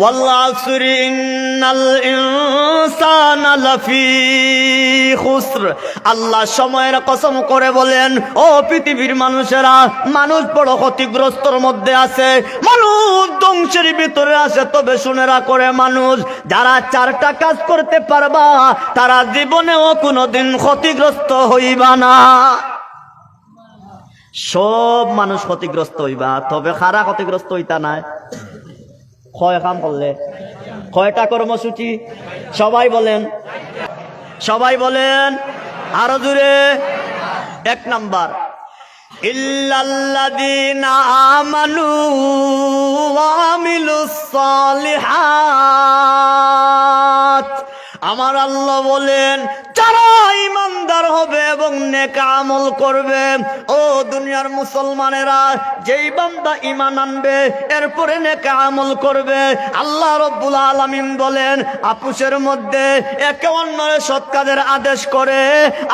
ওয়াল আসরি ইন্নাল ইনসানা লাফি খুসর। আল্লাহ সময়ের কসম করে বলেন, ও পৃথিবীর মানুষেরা, মানুষ বড় ক্ষতিগ্রস্তর মধ্যে আছে, মানুষ ধ্বংসের ভিতরে আছে। তবে শুনে রাখো মানুষ, যারা চারটা কাজ করতে পারবা তারা জীবনেও কোনোদিন ক্ষতিগ্রস্ত হইবা না। সব মানুষ ক্ষতিগ্রস্ত হইবা, তবে খারা ক্ষতিগ্রস্ত হইতা নাই। কয় কাম করলে, কয়টা কর্মসূচি? সবাই বলেন, সবাই বলেন আরো জোরে। 1 নাম্বার, ইল্লাল্লাযীনা আমানু ওয়া আমিলুস সালিহাত। আমার আল্লাহ বলেন, যারা ইমানদার হবে এবং নেক আমল করবে, ও দুনিয়ার মুসলমানেরা, যেই বান্দা ঈমান আনবে এরপরে নেক আমল করবে, আল্লাহ রাব্বুল আলামিন বলেন আপুসের মধ্যে একে অন্যের সৎ কাজের আদেশ করে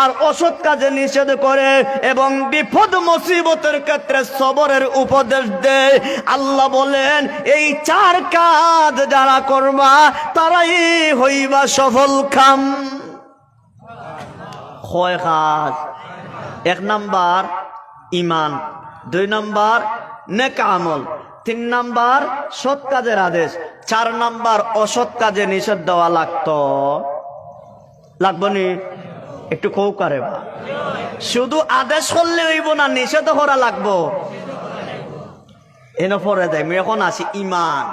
আর অসৎ কাজে নিষেধ করে এবং বিপদ মুসিবতের ক্ষেত্রে সবরের উপদেশ দেয়। আল্লাহ বলেন এই 4 কাজ যারা করবা তারাই হইবা সফল কাম। কয় কাজ? 1 নাম্বার ঈমান, 2 নাম্বার নেক আমল, 3 নাম্বার সৎ কাজের আদেশ, 4 নাম্বার অসৎ কাজে নিষেধ দেওয়া লাগবো নি? একটু কৌকারে বা শুধু আদেশ করলে হইব না, নিষেধ করা লাগবো। এনে পরে দেয় এখন আসি ঈমান।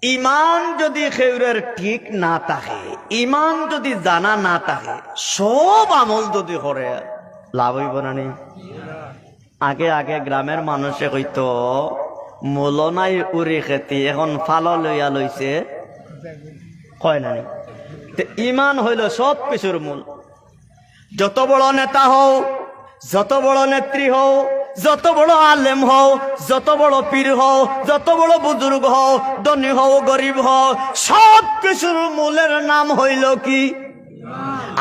ঈমান যদি খেউরের ঠিক না থাকে, ঈমান যদি জানা না থাকে, সব আমল যদি করে লাভ হইব না নি? আগে আগে গ্রামের মানুষে কইতো মূল নাই উড়ি খেতি, এখন ফাল লইয়া লইছে, কয় না নি? ঈমান হইল সব কিছুর মূল। যত বড় নেতা হও, যত বড় নেত্রী হও, যত বড় আলেম হও, যত বড় পীর হও, যত বড় বুজুর্গ হও, ধনী হও গরিব হও, সব কিছুর মূলের নাম হইল কি?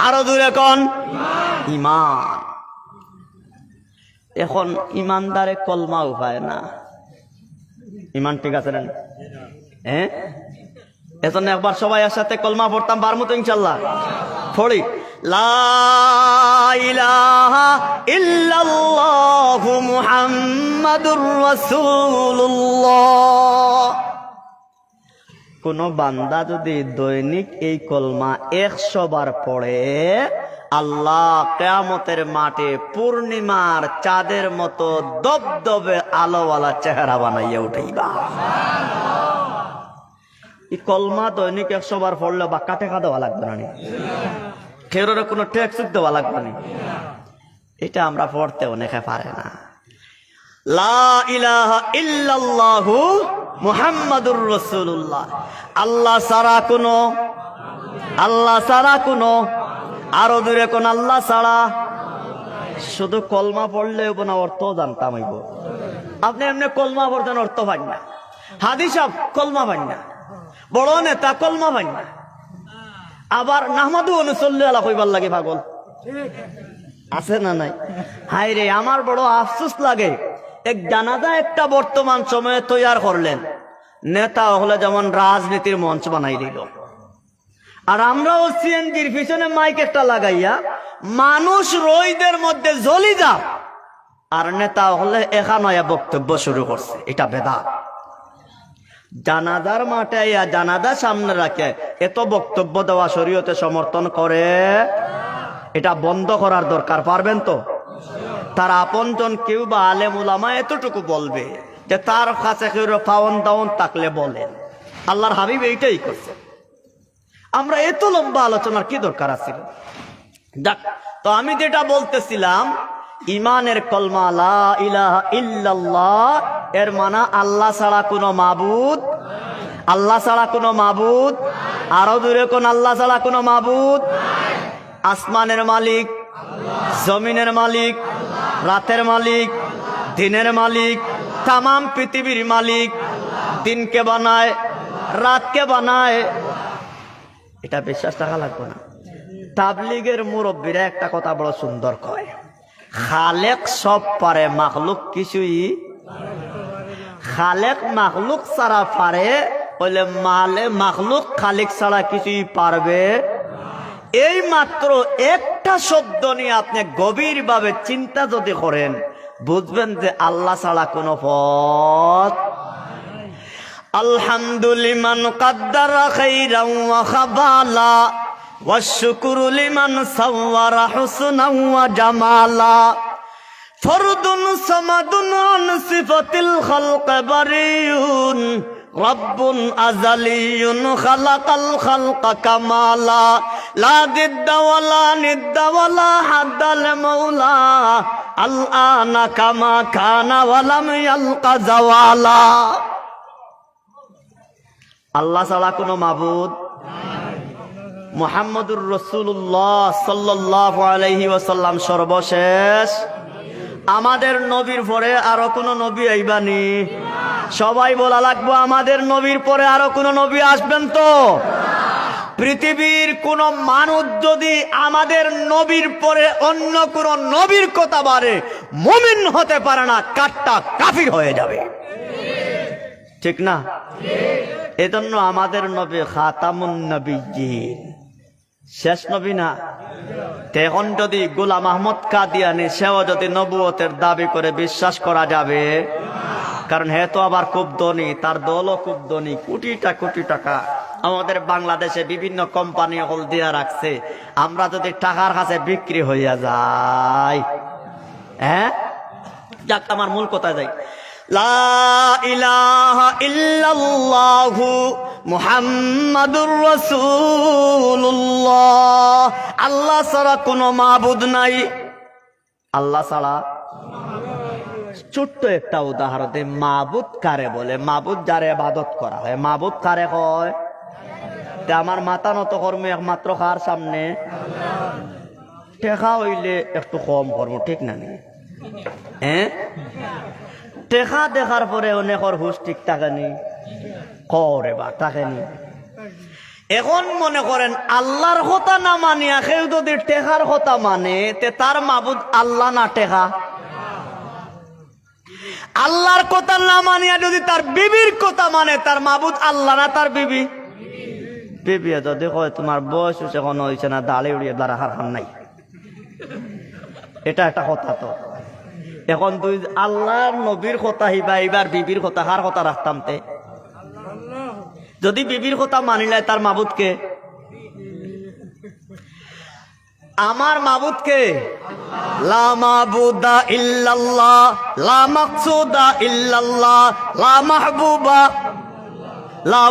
আরো দূরে কোন? ঈমান। এখন ঈমানদারে কলমা উপায় না। ঈমান ঠিক আছে না? হ্যাঁ, এখন একবার সবাই একসাথে কলমা পড়তাম পারমু তো ইনশাল্লাহ? পড়ি, লা ইলাহা ইল্লাল্লাহু মুহাম্মাদুর রাসূলুল্লাহ। কোন বান্দা যদি দৈনিক এই কলমা 100 বার পড়ে, আল্লাহ কিয়ামতের মাঠে পূর্ণিমার চাঁদের মতো দবদবে আলোওয়ালা চেহারা বানাইয়া উঠাইবা। এই কলমা দৈনিক 100 বার পড়লে বা কাটে দেওয়া লাগবে না, খেরোর কোনো ট্যাক্স দেওয়া লাগবে না। এটা আমরা পড়তে অনেকে পারে না। লা ইলাহা ইল্লাল্লাহু মুহাম্মাদুর রাসূলুল্লাহ। আল্লাহ ছাড়া কোনো আরো দূরে কোন আল্লাহ ছাড়া। শুধু কলমা পড়লে না, অর্থ জানতাম হইব। আপনি এমনি কলমা পড়তেন, অর্থ পান না। হাদিস সাহেব কলমা পান না, বড় নেতা কলমা পান না। আবার নাহমাদু অনুসল্লি আলা কইবার লাগে পাগল আছে না নাই? হাই রে, আমার বড় আফসোস লাগে। এক জানাজা একটা বর্তমান সময়ে তৈয়ার করলেন, নেতা হলে যেমন রাজনীতির মঞ্চ বানাই দিল, আর আমরাও সিএনজির পিছনে মাইক একটা লাগাইয়া মানুষ রইদের মধ্যে জ্বলি যা, আর নেতা হলে এখানে বক্তব্য শুরু করছে। এটা বেদাত। জানাজার মাঠে জানাজা সামনে রাখে এত বক্তব্য দেওয়া শরীয়তে সমর্থন করে? এটা বন্ধ করার দরকার। পারবেন তো? তার আপনজন কেউ বা আলেম উলামা এতটুকু বলবে যে তার কাছে কেউ পাওন দাওন থাকলে বলেন। আল্লাহর হাবিব এইটাই করছে। আমরা এত লম্বা আলোচনার কি দরকার আছে? যাক, তো আমি যেটা বলতেছিলাম, ঈমানের কলমা লা ইলাহা ইল্লাল্লাহ, এর মানে আল্লাহ ছাড়া কোনো মাবুদ, আল্লাহ ছাড়া কোনো মাবুদ, আরো দূরে কোন আল্লাহ ছাড়া কোনো মাবুদ। আসমানের মালিক, জমিনের মালিক, রাতের মালিক, দিনের মালিক, তামাম পৃথিবীর মালিক। দিনকে বানায়, রাতকে বানায়, এটা বিশ্বাস রাখা লাগবে না। তাবলিগের মুরব্বীরা একটা কথা বড় সুন্দর কয়, খালেক সব পারে, মাখলুক কিছুই। খালেক মাখলুক ছাড়া পারে, বলে মালে মাখলুক খালিক ছাড়া কিছুই পারবে। এই মাত্র একটা শব্দ নিয়ে আপনি গভীরভাবে চিন্তা যদি করেন, বুঝবেন যে আল্লাহ ছাড়া কোনো পথ। আলহামদুলিমান কাদ্দারা খাইরান ওয়া খাবালা ওয়াশকুরু লিমান সাওয়ারা হুসনান ওয়া জামালা ফরদুন সামাদুন আন সিফাতিল খালক বারিউন রব্বুন আযালিয়ুন খালাকাল খালকা কামালা লা দিদ্দা ওয়ালা নিদ্দা ওয়ালা হাদ্দাল মাওলা আল আনা কামা কানা ওয়ালাম ইয়ালকা জাওয়ালা। আল্লাহ ছাড়া কোনো মাবুদ মুহাম্মদুর রাসূলুল্লাহ সাল্লাল্লাহু আলাইহি ওয়াসাল্লাম সর্বশেষ। আমাদের নবীর পরে আরো কোন নবী আইবানি? সবাই বলা লাগবো আমাদের নবীর পরে আরো কোন নবী আসবেন তো? পৃথিবীর কোন মানুষ যদি আমাদের নবীর পরে অন্য কোন নবীর কথা বলে, মুমিন হতে পারে না, কাট্টা কাফির হয়ে যাবে, ঠিক না? এজন্য আমাদের নবী খাতামুন নবিয়্যিন, শেষ নবী না? এখন যদি গোলাম আহমদ কাদিয়ানি সেও যদি নবুয়তের দাবি করে বিশ্বাস করা যাবে? কারণ হে তো আবার খুব ধনী, তার দলও খুব ধনী, কোটি টাকা আমাদের বাংলাদেশে বিভিন্ন কোম্পানি হল দিয়া রাখছে। আমরা যদি টাকার কাছে বিক্রি হইয়া যাই, হ্যাঁ, যাক আমার মূল কথা যাই, লা ইলাহা ইল্লাল্লাহু মুহাম্মাদুর রাসূলুল্লাহ। আল্লাহ ছাড়া কোনো মাবুদ নাই। আল্লাহ ছাড়া, ছোট্ট একটা উদাহরণ দেই, মাবুদ কারে বলে? মাবুদ যারে ইবাদত করা হয়, মাবুদ কারে হয়? আমার মাথা নত কর্ম একমাত্র কার সামনে? টেকা হইলে একটু কম কর্ম, ঠিক না? হ্যাঁ, টেকা দেখার পরে অনেকর হুশ ঠিক থাকেনি, করে বা থাকেনি। এখন মনে করেন আল্লাহর কথা না মানিয়া কেউ যদি টেকার কথা মানে, তে তার মাবুদ আল্লাহ না টেকা? আল্লাহর কথা না মানিয়া যদি তার বিবির কথা মানে, তার মাবুদ আল্লাহ না তার বিবি? বিবি যদি কয় তোমার বয়স এখন হয়েছে না, দাঁড়ে উড়িয়ে দাঁড়া হার নাই, এটা একটা কথা। তো এখন তুই আল্লাহর নবীর কথা হিবা, এবার বিবির কথা কার কথা রাখতাম? তে যদি বিবির কথা মানিলাই তার মাবুদকে? আমার মাবুদকে লা মাবুদা ইল্লাল্লাহ, লা মাকসুদা ইল্লাল্লাহ, লা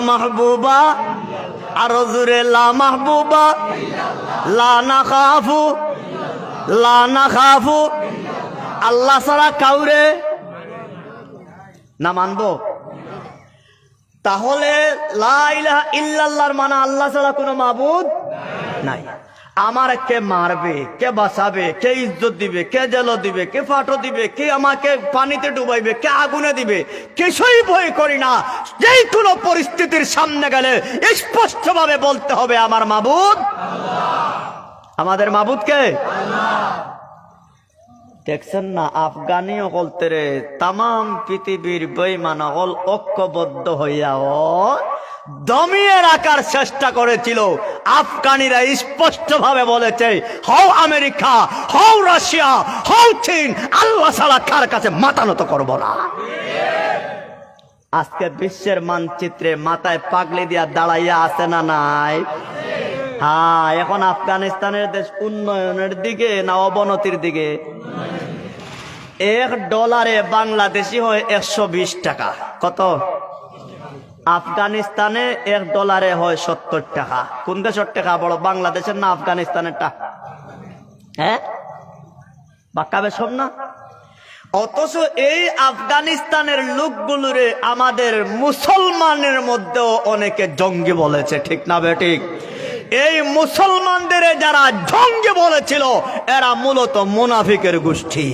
মাহবুবা আর জুরে লা মাহবুবা, লা নাখাফু আল্লাহ ছাড়া কাউরে না মানবো? তাহলে লা ইলাহা ইল্লাল্লাহর মানে আল্লাহ ছাড়া কোনো মাবুদ নাই। আমার কে মারবে, কে বাঁচাবে, কে ইজ্জত দিবে, কে জেল দিবে, কে ফাটো দিবে, কে আমাকে পানিতে ডুবাইবে, কে আগুনে দিবে, কিছুই ভয় করি না। যেই কোনো পরিস্থিতির সামনে গেলে স্পষ্ট ভাবে বলতে হবে আমার মাবুদ আল্লাহ। আমাদের মাবুদ কে? আল্লাহ। দেখছেন না, আফগানি অকলতে রে তাম পৃথিবীর বেঈমান অকল ঐক্যবদ্ধ হইয়াও দমিয়ে রাখার চেষ্টা করেছিল। আফগানিরা স্পষ্ট ভাবে বলেছে, হও আমেরিকা, হও রাশিয়া, হও চীন, আল্লাহ ছাড়া কার কাছে মাথা নত করব না। আজকে বিশ্বের মানচিত্রে মাথায় পাগলি দিয়া দাঁড়াইয়া আছে না নাই? হ্যাঁ, এখন আফগানিস্তানের দেশ উন্নয়নের দিকে না অবনতির দিকে? $1 বাংলাদেশি হয় 120 টাকা। কত? আফগানিস্তানে $1 হয় 70 টাকা। কোন দেশের টাকা বড়, বাংলাদেশের না আফগানিস্তানেরটা? হ্যাঁ, বাক্কা বেশম না? অথচ এই আফগানিস্তানের লোকগুলোরে আমাদের মুসলমানের মধ্যেও অনেকে জঙ্গি বলেছে, ঠিক না বেঠিক? এই মুসলমানদের যারা জঙ্গি বলেছিল, এরা মূলত মুনাফিকের গোষ্ঠী।